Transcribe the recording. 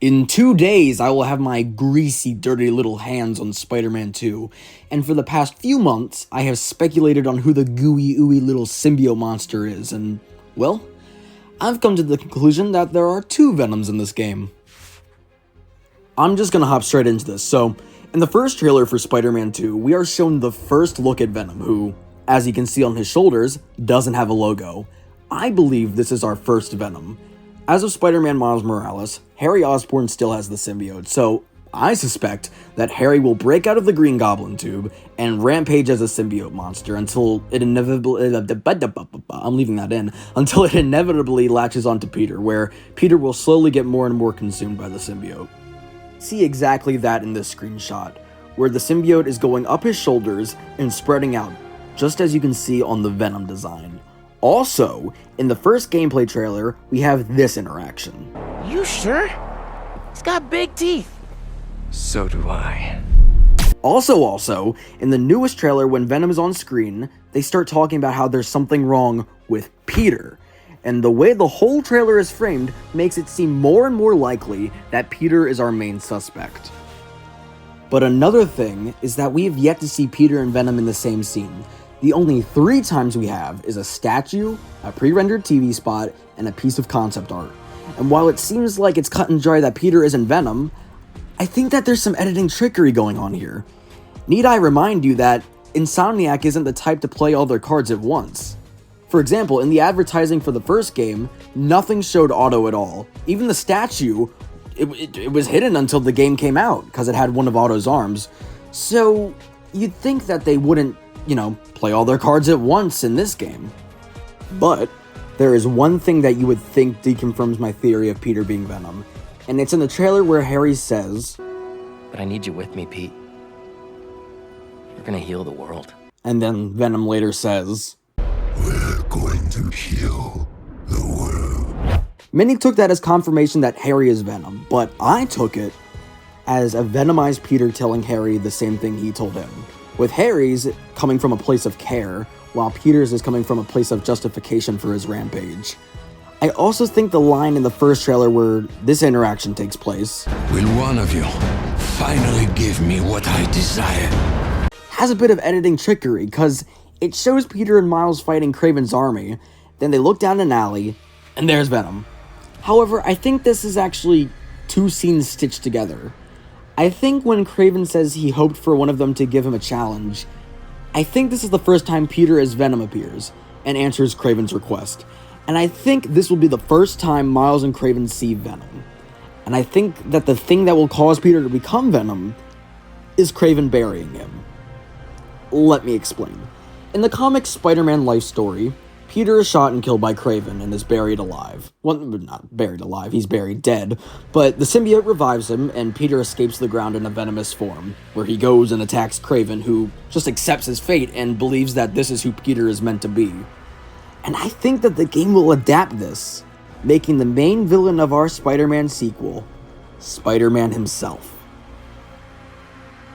In 2 days, I will have my greasy, dirty little hands on Spider-Man 2, and for the past few months, I have speculated on who the gooey, ooey little symbiote monster is, and, well, I've come to the conclusion that there are 2 Venoms in this game. I'm just gonna hop straight into this. So, in the first trailer for Spider-Man 2, we are shown the first look at Venom, who, as you can see on his shoulders, doesn't have a logo. I believe this is our first Venom. As of Spider-Man Miles Morales, Harry Osborn still has the symbiote, so I suspect that Harry will break out of the Green Goblin tube and rampage as a symbiote monster until it inevitably latches onto Peter, where Peter will slowly get more and more consumed by the symbiote. See exactly that in this screenshot, where the symbiote is going up his shoulders and spreading out, just as you can see on the Venom design. Also, in the first gameplay trailer, we have this interaction. You sure? He's got big teeth. So do I. Also, in the newest trailer when Venom is on screen, they start talking about how there's something wrong with Peter. And the way the whole trailer is framed makes it seem more and more likely that Peter is our main suspect. But another thing is that we have yet to see Peter and Venom in the same scene. The only 3 times we have is a statue, a pre-rendered TV spot, and a piece of concept art. And while it seems like it's cut and dry that Peter isn't Venom, I think that there's some editing trickery going on here. Need I remind you that Insomniac isn't the type to play all their cards at once. For example, in the advertising for the first game, nothing showed Otto at all. Even the statue, it was hidden until the game came out, because it had one of Otto's arms. So, you'd think that they wouldn't, play all their cards at once in this game. But there is one thing that you would think deconfirms my theory of Peter being Venom, and it's in the trailer where Harry says, "But I need you with me, Pete. You're gonna heal the world." And then Venom later says, "We're going to heal the world." Many took that as confirmation that Harry is Venom, but I took it as a Venomized Peter telling Harry the same thing he told him. With Harry's coming from a place of care, while Peter's is coming from a place of justification for his rampage. I also think the line in the first trailer where this interaction takes place, "Will one of you finally give me what I desire?" has a bit of editing trickery, because it shows Peter and Miles fighting Kraven's army, then they look down an alley, and there's Venom. However, I think this is actually 2 scenes stitched together. I think when Kraven says he hoped for one of them to give him a challenge, I think this is the first time Peter as Venom appears and answers Kraven's request. And I think this will be the first time Miles and Kraven see Venom. And I think that the thing that will cause Peter to become Venom is Kraven burying him. Let me explain. In the comic Spider-Man life story, Peter is shot and killed by Kraven and is buried alive. Well, not buried alive, he's buried dead. But the symbiote revives him, and Peter escapes the ground in a venomous form, where he goes and attacks Kraven, who just accepts his fate and believes that this is who Peter is meant to be. And I think that the game will adapt this, making the main villain of our Spider-Man sequel Spider-Man himself.